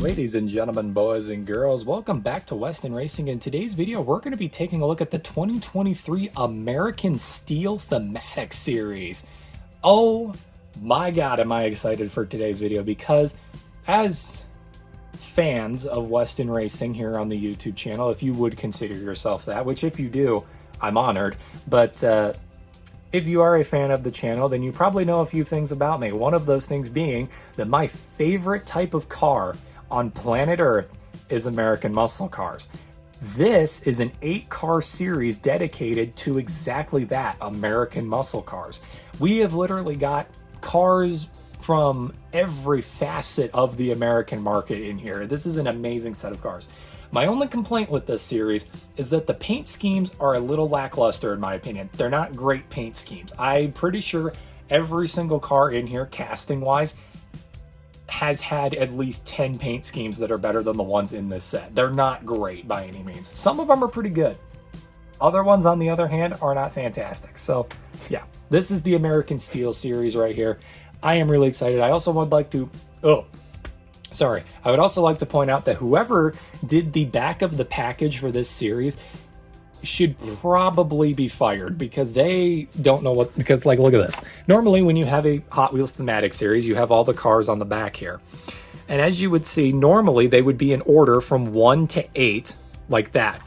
Ladies and gentlemen, boys and girls, welcome back to Weston Racing. In today's video, we're going to be taking a look at the 2023 American Steel Thematic Series. Oh my god, am I excited for today's video, because as fans of Weston Racing here on the YouTube channel, if you would consider yourself that, which if you do, I'm honored, but if you are a fan of the channel, then you probably know a few things about me. One of those things being that my favorite type of car on planet Earth is American muscle cars. This is an 8-car series dedicated to exactly that, American muscle cars. We have literally got cars from every facet of the American market in here. This is an amazing set of cars. My only complaint with this series is that the paint schemes are a little lackluster in my opinion. They're not great paint schemes. I'm pretty sure every single car in here, casting wise, has had at least 10 paint schemes that are better than the ones in this set. They're not great by any means. Some of them are pretty good. Other ones, on the other hand, are not fantastic. So yeah, this is the American Steel series right here. I am really excited. I also would like to, I would also like to point out that whoever did the back of the package for this series should probably be fired, because they don't know what, because like, look at this. Normally when you have a Hot Wheels Thematic series, you have all the cars on the back here. And as you would see, normally they would be in order from 1 to 8, like that.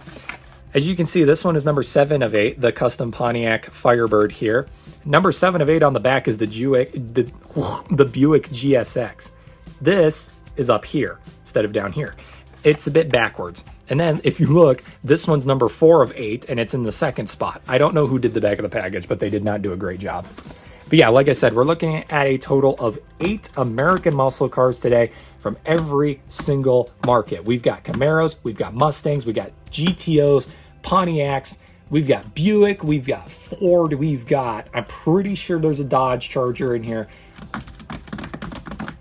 As you can see, this one is number 7 of 8, the custom Pontiac Firebird here. Number 7 of 8 on the back is the Buick GSX. This is up here instead of down here. It's a bit backwards. And then if you look, this one's number 4 of 8 and it's in the second spot. I don't know who did the back of the package, but they did not do a great job. But yeah, like I said, we're looking at a total of 8 American muscle cars today from every single market. We've got Camaros, we've got Mustangs, we've got GTOs, Pontiacs, we've got Buick, we've got Ford, I'm pretty sure there's a Dodge Charger in here.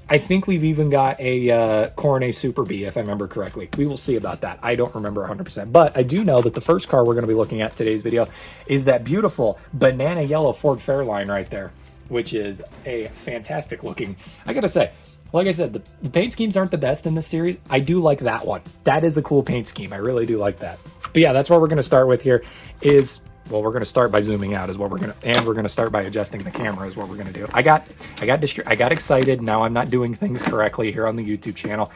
I think we've even got a Coronet Super Bee, if I remember correctly. We will see about that. I don't remember 100%. But I do know that the first car we're going to be looking at today's video is that beautiful banana yellow Ford Fairlane right there, which is a fantastic looking. I got to say, like I said, the paint schemes aren't the best in this series. I do like that one. That is a cool paint scheme. I really do like that. But yeah, that's what we're going to start with here is... Well, we're going to start by zooming out is what we're going to, and we're going to start by adjusting the camera is what we're going to do. I got excited. Now I'm not doing things correctly here on the YouTube channel.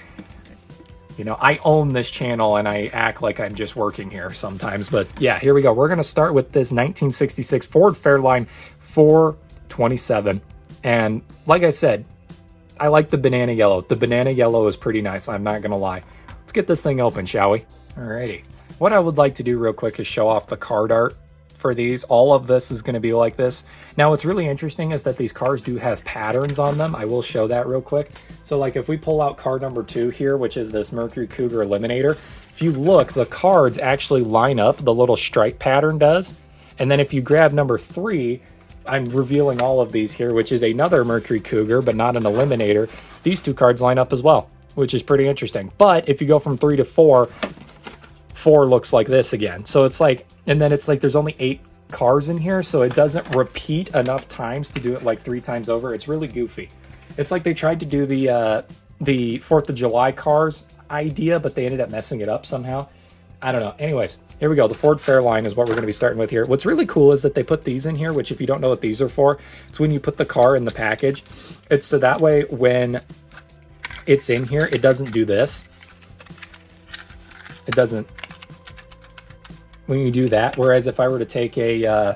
You know, I own this channel and I act like I'm just working here sometimes, but yeah, here we go. We're going to start with this 1966 Ford Fairlane 427. And like I said, I like the banana yellow. The banana yellow is pretty nice. I'm not going to lie. Let's get this thing open, shall we? Alrighty. What I would like to do real quick is show off the card art for these. All of this is going to be like this. Now what's really interesting is that these cars do have patterns on them. I will show that real quick. So like if we pull out card number 2 here, which is this Mercury Cougar Eliminator, if you look, the cards actually line up, the little stripe pattern does. And then if you grab number 3, I'm revealing all of these here, which is another Mercury Cougar but not an Eliminator. These 2 cards line up as well, which is pretty interesting. But if you go from 3 to 4, 4 looks like this again. So it's like, and then it's like there's only 8 cars in here, so it doesn't repeat enough times to do it like 3 times over. It's really goofy. It's like they tried to do the 4th of July cars idea, but they ended up messing it up somehow. I don't know. Anyways, here we go. The Ford Fairlane is what we're going to be starting with here. What's really cool is that they put these in here, which if you don't know what these are for, it's when you put the car in the package. It's so that way when it's in here, it doesn't do this. It doesn't. When you do that, whereas if I were to take a,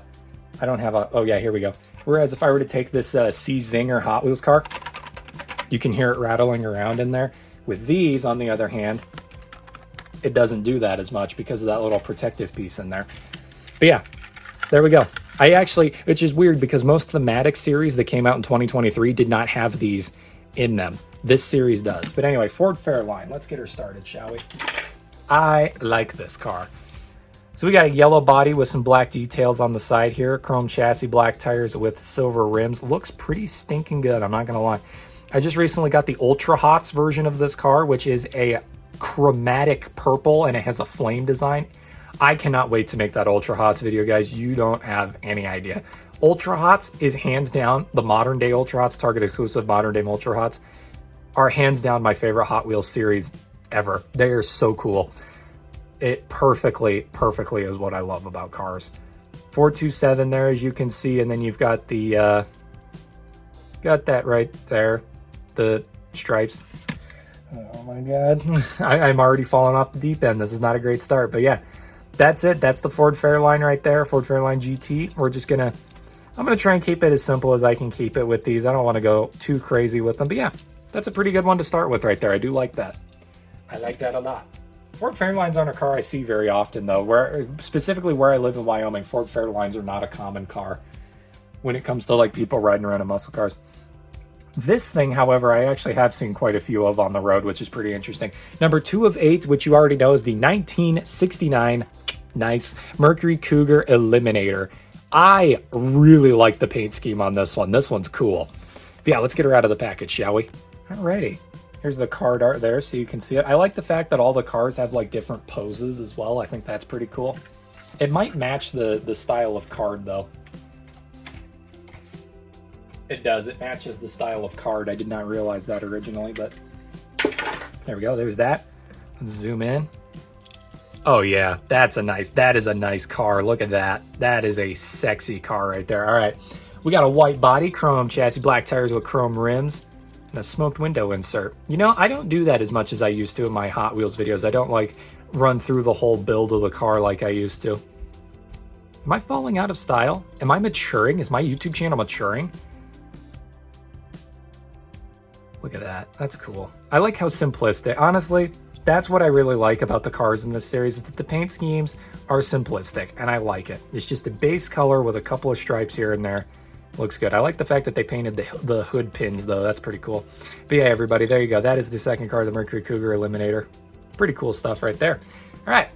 I don't have a, oh yeah, here we go. Whereas if I were to take this C Zinger Hot Wheels car, you can hear it rattling around in there. With these, on the other hand, it doesn't do that as much because of that little protective piece in there. But yeah, there we go. I actually, which is weird because most Thematic series that came out in 2023 did not have these in them. This series does. But anyway, Ford Fairlane, let's get her started, shall we? I like this car. So we got a yellow body with some black details on the side here. Chrome chassis, black tires with silver rims. Looks pretty stinking good, I'm not going to lie. I just recently got the Ultra Hots version of this car, which is a chromatic purple, and it has a flame design. I cannot wait to make that Ultra Hots video, guys. You don't have any idea. Ultra Hots is hands down the modern day Ultra Hots, Target exclusive modern day Ultra Hots. are hands down my favorite Hot Wheels series ever. They are so cool. It perfectly is what I love about cars. 427 there, as you can see, and then you've got the got that right there, the stripes. Oh my god. I'm already falling off the deep end. This is not a great start, but yeah, that's it. That's the Ford Fairlane right there, Ford Fairlane GT. I'm gonna try and keep it as simple as I can keep it with these. I don't want to go too crazy with them, but yeah, that's a pretty good one to start with right there. I do like that. I like that a lot. Ford Fairlanes aren't a car I see very often, though. Specifically where I live in Wyoming, Ford Fairlanes are not a common car when it comes to like people riding around in muscle cars. This thing, however, I actually have seen quite a few of on the road, which is pretty interesting. Number 2 of 8, which you already know, is the 1969 nice Mercury Cougar Eliminator. I really like the paint scheme on this one. This one's cool. But yeah, let's get her out of the package, shall we? Alrighty. Here's the card art there so you can see it. I like the fact that all the cars have like different poses as well. I think that's pretty cool. It might match the style of card though. It does. It matches the style of card. I did not realize that originally, but there we go. There's that. Let's zoom in. Oh yeah, that is a nice car. Look at that. That is a sexy car right there. All right. We got a white body, chrome chassis, black tires with chrome rims, and a smoked window insert. You know, I don't do that as much as I used to in my Hot Wheels videos. I don't like run through the whole build of the car like I used to. Am I falling out of style? Am I maturing? Is my YouTube channel maturing? Look at that. That's cool. I like how simplistic. Honestly, that's what I really like about the cars in this series, is that the paint schemes are simplistic, and I like it. It's just a base color with a couple of stripes here and there. Looks good. I like the fact that they painted the hood pins, though. That's pretty cool. But yeah, everybody, there you go. That is the second car, the Mercury Cougar Eliminator. Pretty cool stuff right there. All right,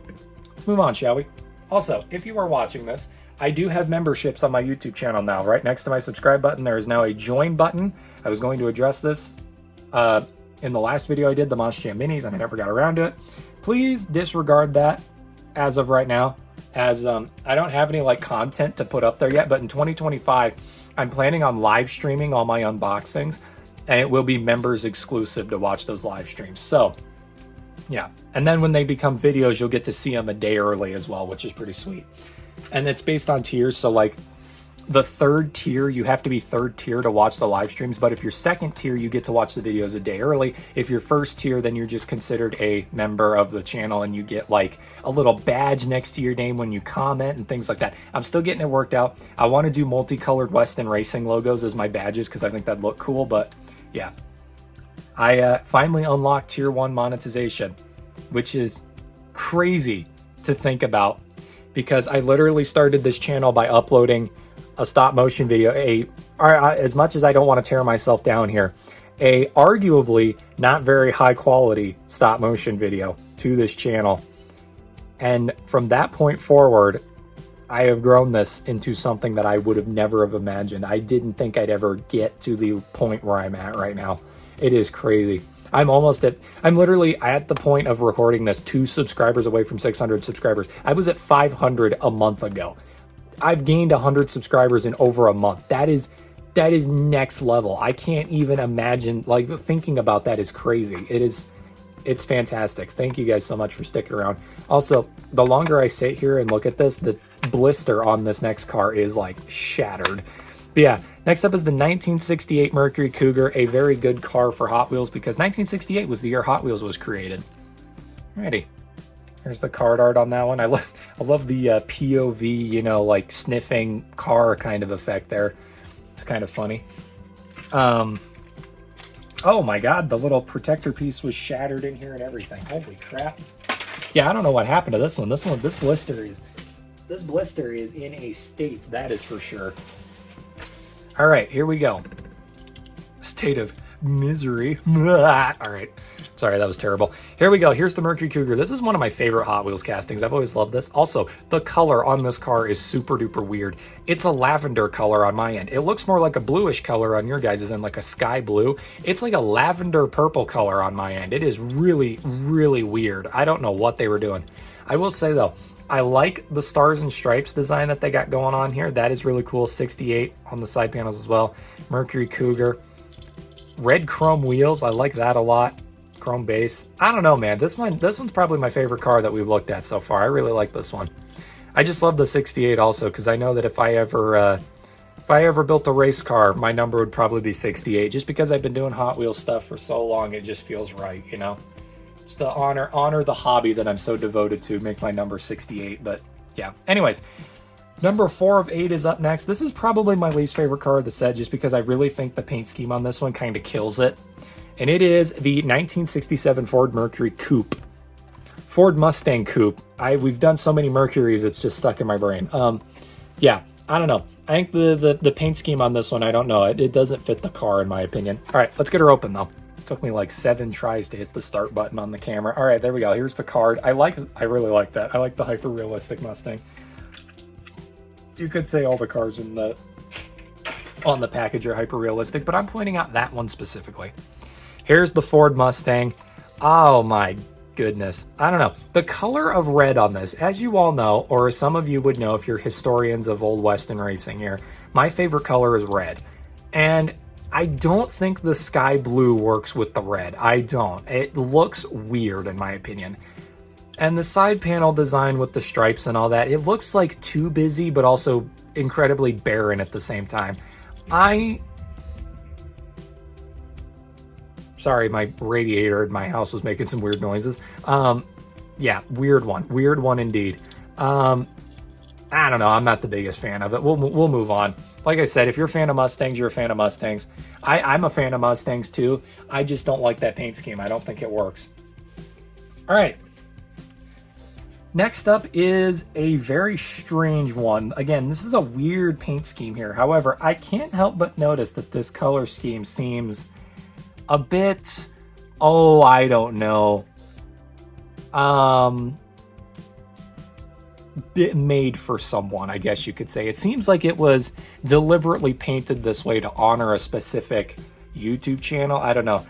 let's move on, shall we? Also, if you are watching this, I do have memberships on my YouTube channel now. Right next to my subscribe button, there is now a join button. I was going to address this in the last video I did, the Monster Jam Minis, and I never got around to it. Please disregard that as of right now, as I don't have any like content to put up there yet, but in 2025, I'm planning on live streaming all my unboxings, and it will be members exclusive to watch those live streams. So yeah, and then when they become videos, you'll get to see them a day early as well, which is pretty sweet. And it's based on tiers, so like the third tier, you have to be third tier to watch the live streams, but if you're second tier, you get to watch the videos a day early. If you're first tier, then you're just considered a member of the channel, and you get like a little badge next to your name when you comment and things like that. I'm still getting it worked out. I want to do multicolored Weston Racing logos as my badges because I think that'd look cool, but yeah. I finally unlocked tier 1 monetization, which is crazy to think about, because I literally started this channel by uploading a stop motion video, as much as I don't want to tear myself down here, a arguably not very high quality stop motion video to this channel. And from that point forward, I have grown this into something that I would have never have imagined. I didn't think I'd ever get to the point where I'm at right now. It is crazy. I'm literally at the point of recording this 2 subscribers away from 600 subscribers. I was at 500 a month ago. I've gained 100 subscribers in over a month. That is next level. I can't even imagine, like, thinking about that is crazy. It's fantastic. Thank you guys so much for sticking around. Also, the longer I sit here and look at this, the blister on this next car is like shattered. But yeah, next up is the 1968 Mercury Cougar, a very good car for Hot Wheels because 1968 was the year Hot Wheels was created. Alrighty. There's the card art on that one. I love the POV, you know, like sniffing car kind of effect there. It's kind of funny. Oh my god, the little protector piece was shattered in here and everything. Holy crap. Yeah, I don't know what happened to this one. This blister is in a state, that is for sure. All right, here we go. State of misery. All right. Sorry, that was terrible. Here we go. Here's the Mercury Cougar. This is one of my favorite Hot Wheels castings. I've always loved this. Also, the color on this car is super duper weird. It's a lavender color on my end. It looks more like a bluish color on your guys' end, like a sky blue. It's like a lavender purple color on my end. It is really, really weird. I don't know what they were doing. I will say though, I like the stars and stripes design that they got going on here. That is really cool. 68 on the side panels as well. Mercury Cougar. Red chrome wheels, I like that a lot. Chrome base. I don't know, man. This one's probably my favorite car that we've looked at so far. I really like this one. I just love the 68 also, because I know that if I ever built a race car, my number would probably be 68. Just because I've been doing Hot Wheels stuff for so long, it just feels right, you know? Just to honor the hobby that I'm so devoted to, make my number 68. But yeah. Anyways, number 4 of 8 is up next. This is probably my least favorite car of the set, just because I really think the paint scheme on this one kind of kills it. And it is the 1967 Ford Mercury Coupe. Ford Mustang Coupe. We've done so many Mercuries, it's just stuck in my brain. Yeah, I don't know. I think the paint scheme on this one, I don't know. It doesn't fit the car, in my opinion. All right, let's get her open, though. It took me like 7 tries to hit the start button on the camera. All right, there we go. Here's the card. I really like that. I like the hyper-realistic Mustang. You could say all the cars on the package are hyper-realistic, but I'm pointing out that one specifically. Here's the Ford Mustang. Oh my goodness. I don't know. The color of red on this, as you all know, or as some of you would know if you're historians of Old Western racing here, my favorite color is red. And I don't think the sky blue works with the red. I don't. It looks weird, in my opinion. And the side panel design with the stripes and all that, it looks like too busy, but also incredibly barren at the same time. Sorry, my radiator in my house was making some weird noises. Yeah, weird one indeed. I don't know, I'm not the biggest fan of it. We'll move on. Like I said, if you're a fan of Mustangs, you're a fan of Mustangs. I'm a fan of Mustangs too. I just don't like that paint scheme. I don't think it works. All right. Next up is a very strange one. Again, this is a weird paint scheme here. However, I can't help but notice that this color scheme seems a bit, oh, I don't know, bit made for someone, I guess you could say. It seems like it was deliberately painted this way to honor a specific YouTube channel. I don't know.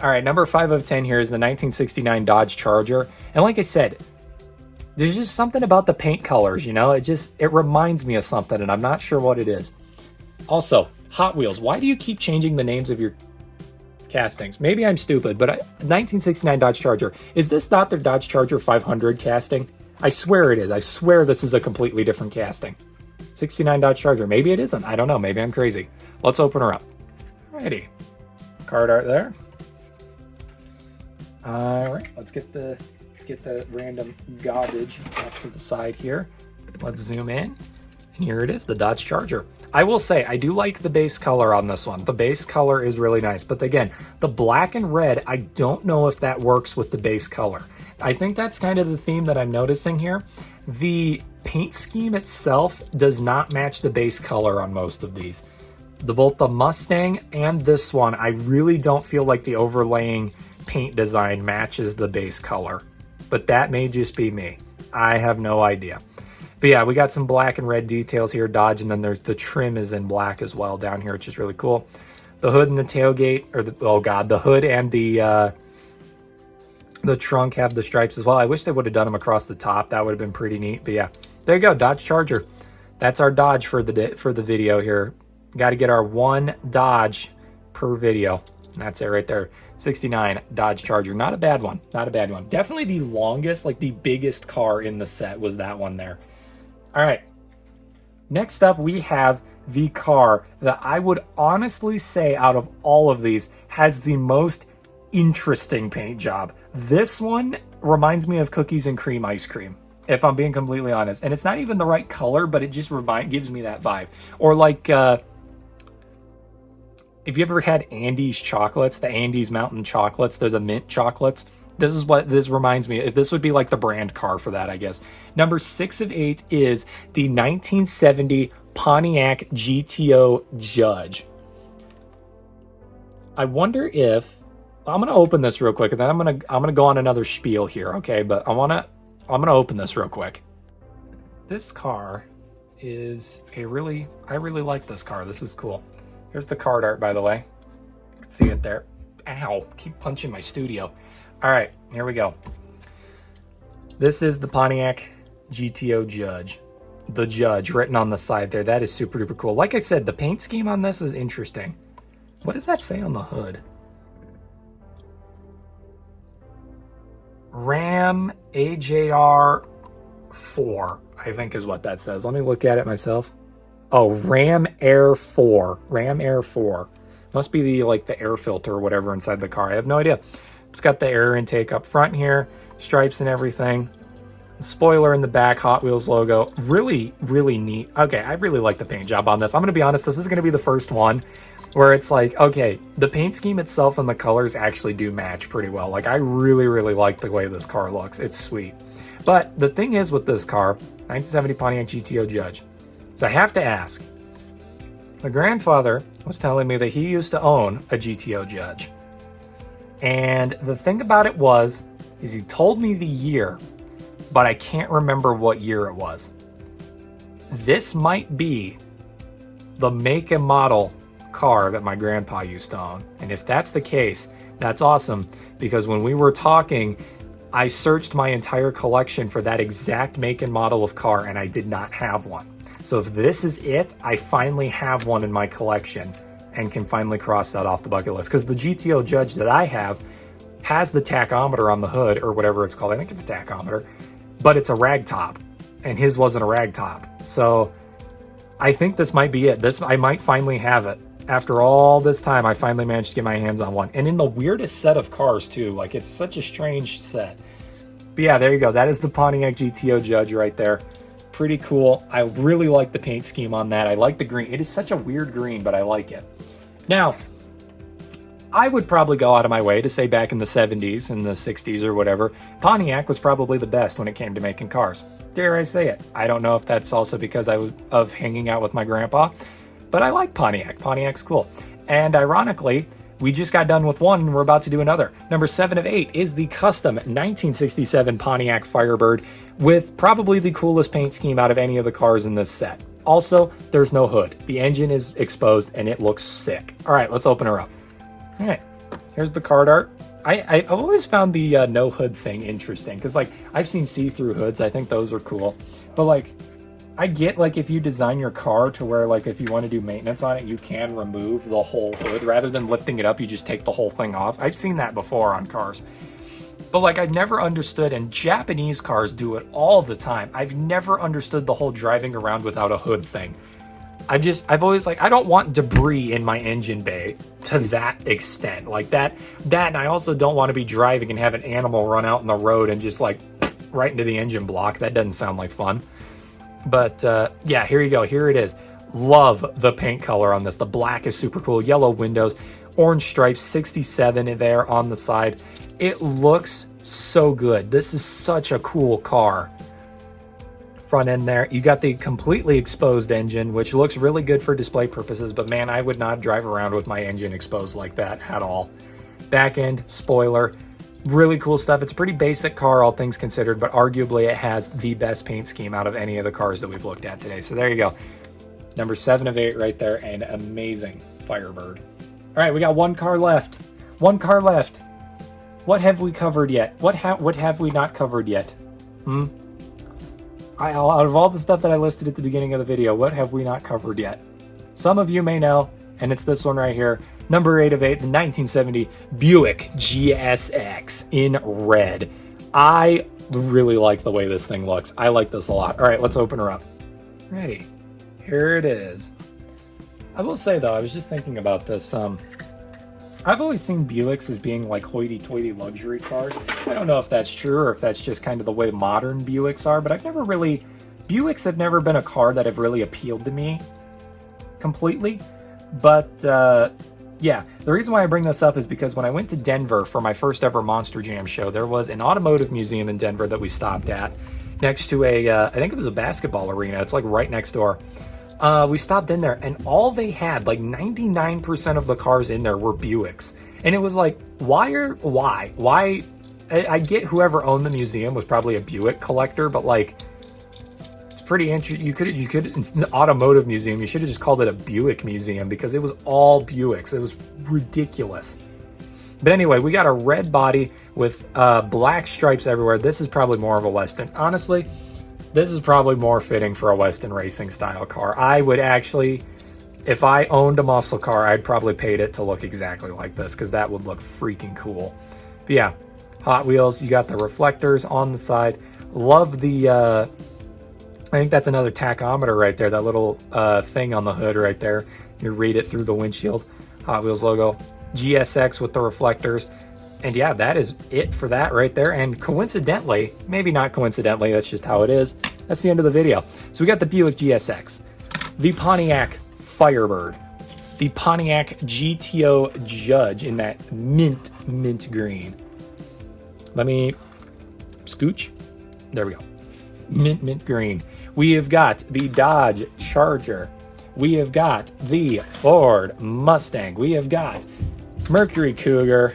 All right, number 5 of 10 here is the 1969 Dodge Charger. And like I said, there's just something about the paint colors, you know? It reminds me of something, and I'm not sure what it is. Also, Hot Wheels. Why do you keep changing the names of your castings? Maybe I'm stupid, but 1969 Dodge Charger. Is this not their Dodge Charger 500 casting? I swear it is. I swear this is a completely different casting. 69 Dodge Charger. Maybe it isn't. I don't know. Maybe I'm crazy. Let's open her up. Alrighty. Card art there. Alright, let's get the random garbage off to the side here. Let's zoom in. And here it is, the Dodge Charger. I will say, I do like the base color on this one. The base color is really nice. But again, the black and red, I don't know if that works with the base color. I think that's kind of the theme that I'm noticing here. The paint scheme itself does not match the base color on most of these. Both the Mustang and this one, I really don't feel like the overlaying paint design matches the base color. But that may just be me. I have no idea. But yeah, we got some black and red details here, Dodge, and then there's the trim is in black as well down here, which is really cool. The hood and the tailgate, or the hood and the trunk have the stripes as well. I wish they would have done them across the top. That would have been pretty neat. But yeah, there you go, Dodge Charger. That's our Dodge for the video here. Got to get our 1 Dodge per video. And that's it right there. 69 Dodge Charger. Not a bad one. Not a bad one. Definitely the longest, like the biggest car in the set was that one there. All right. Next up, we have the car that I would honestly say out of all of these has the most interesting paint job. This one reminds me of cookies and cream ice cream, if I'm being completely honest. And it's not even the right color, but it just gives me that vibe. Or like, if you ever had Andes chocolates, the Andes Mountain chocolates, they're the mint chocolates. This is what this reminds me of. This would be like the brand car for that, I guess. Number 6 of 8 is the 1970 Pontiac GTO Judge. I wonder if I'm gonna open this real quick, and then I'm gonna go on another spiel here, okay? But I'm gonna open this real quick. This car is I really like this car. This is cool. Here's the card art, by the way. You can see it there. Ow, keep punching my studio. All right, here we go. This is the Pontiac GTO Judge. The Judge written on the side there. That is super duper cool. Like I said, the paint scheme on this is interesting. What does that say on the hood? Ram AJR 4, I think is what that says. Let me look at it myself. Oh, Ram Air 4. Ram Air 4. Must be the like the air filter or whatever inside the car. I have no idea. It's got the air intake up front here, stripes and everything. The spoiler in the back, Hot Wheels logo. Really, really neat. Okay, I really like the paint job on this. I'm going to be honest, this is going to be the first one where it's like, okay, the paint scheme itself and the colors actually do match pretty well. Like, I really, really like the way this car looks. It's sweet. But the thing is with this car, 1970 Pontiac GTO Judge, so I have to ask, my grandfather was telling me that he used to own a GTO Judge. And the thing about it is he told me the year, but I can't remember what year it was. This might be the make and model car that my grandpa used to own. And if that's the case, that's awesome, because when we were talking, I searched my entire collection for that exact make and model of car, and I did not have one. So if this is it, I finally have one in my collection and can finally cross that off the bucket list. Because the GTO Judge that I have has the tachometer on the hood, or whatever it's called. I think it's a tachometer, but it's a rag top, and his wasn't a rag top. So I think this might be it. I might finally have it. After all this time, I finally managed to get my hands on one. And in the weirdest set of cars, too. Like, it's such a strange set. But yeah, there you go. That is the Pontiac GTO Judge right there. Pretty cool. I really like the paint scheme on that. I like the green. It is such a weird green, but I like it. Now, I would probably go out of my way to say back in the 70s and the 60s or whatever, Pontiac was probably the best when it came to making cars. Dare I say it? I don't know if that's also because I was of hanging out with my grandpa, but I like Pontiac. Pontiac's cool. And ironically, we just got done with one and we're about to do another. Number 7 of 8 is the custom 1967 Pontiac Firebird with probably the coolest paint scheme out of any of the cars in this set. Also, there's no hood. The engine is exposed and it looks sick. All right, let's open her up. All right, here's the card art. I've always found the no hood thing interesting because, like, I've seen see-through hoods. I think those are cool. But, like, I get, like, if you design your car to where, like, if you want to do maintenance on it, you can remove the whole hood. Rather than lifting it up, you just take the whole thing off. I've seen that before on cars. But, like, I've never understood, and Japanese cars do it all the time. I've never understood the whole driving around without a hood thing. I've always, like, I don't want debris in my engine bay to that extent. Like, that, and I also don't want to be driving and have an animal run out in the road and just, like, right into the engine block. That doesn't sound like fun. But, yeah, here you go. Here it is. Love the paint color on this. The black is super cool. Yellow windows, orange stripes, 67 there on the side. It looks so good. This is such a cool car. Front end there, you got the completely exposed engine, which looks really good for display purposes, but man, I would not drive around with my engine exposed like that at all. Back end, spoiler, really cool stuff. It's a pretty basic car, all things considered, but arguably it has the best paint scheme out of any of the cars that we've looked at today. So there you go. Number 7 of 8 right there, and amazing Firebird. All right, we got one car left. One car left. What have we covered yet? What have we not covered yet? Out of all the stuff that I listed at the beginning of the video, what have we not covered yet? Some of you may know, and it's this one right here. Number 8 of 8, the 1970 Buick GSX in red. I really like the way this thing looks. I like this a lot. All right, let's open her up. Ready. Here it is. I will say, though, I was just thinking about this. I've always seen Buicks as being like hoity-toity luxury cars. I don't know if that's true or if that's just kind of the way modern Buicks are, but Buicks have never been a car that have really appealed to me completely. But yeah, the reason why I bring this up is because when I went to Denver for my first ever Monster Jam show, there was an automotive museum in Denver that we stopped at next to I think it was a basketball arena. It's like right next door. We stopped in there and all they had, like 99% of the cars in there were Buicks. And it was like, why? I get whoever owned the museum was probably a Buick collector, but like, it's pretty interesting. You could, it's an automotive museum. You should have just called it a Buick museum because it was all Buicks. It was ridiculous. But anyway, we got a red body with black stripes everywhere. This is probably more of a Weston. Honestly, this is probably more fitting for a Weston racing style car. I would actually, if I owned a muscle car, I'd probably paint it to look exactly like this because that would look freaking cool. But yeah, Hot Wheels, you got the reflectors on the side. Love the, I think that's another tachometer right there, that little thing on the hood right there. You read it through the windshield. Hot Wheels logo. GSX with the reflectors. And yeah, that is it for that right there. And coincidentally, maybe not coincidentally, that's just how it is, that's the end of the video. So we got the Buick GSX, the Pontiac Firebird, the Pontiac GTO Judge in that mint green. Let me scooch. There we go. Mint green. We have got the Dodge Charger. We have got the Ford Mustang. We have got Mercury Cougar.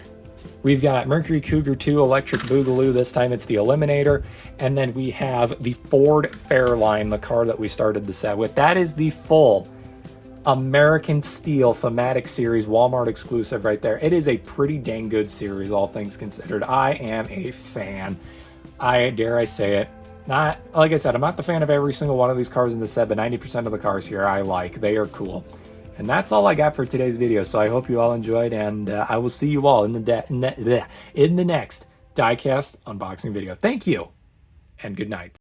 We've got Mercury Cougar 2 Electric Boogaloo. This time it's the Eliminator. And then we have the Ford Fairlane, the car that we started the set with. That is the full American Steel Thematic series, Walmart exclusive right there. It is a pretty dang good series, all things considered. I am a fan. Dare I say it. Not, like I said, I'm not the fan of every single one of these cars in the set, but 90% of the cars here I like. They are cool. And that's all I got for today's video. So I hope you all enjoyed, and I will see you all in the next diecast unboxing video. Thank you, and good night.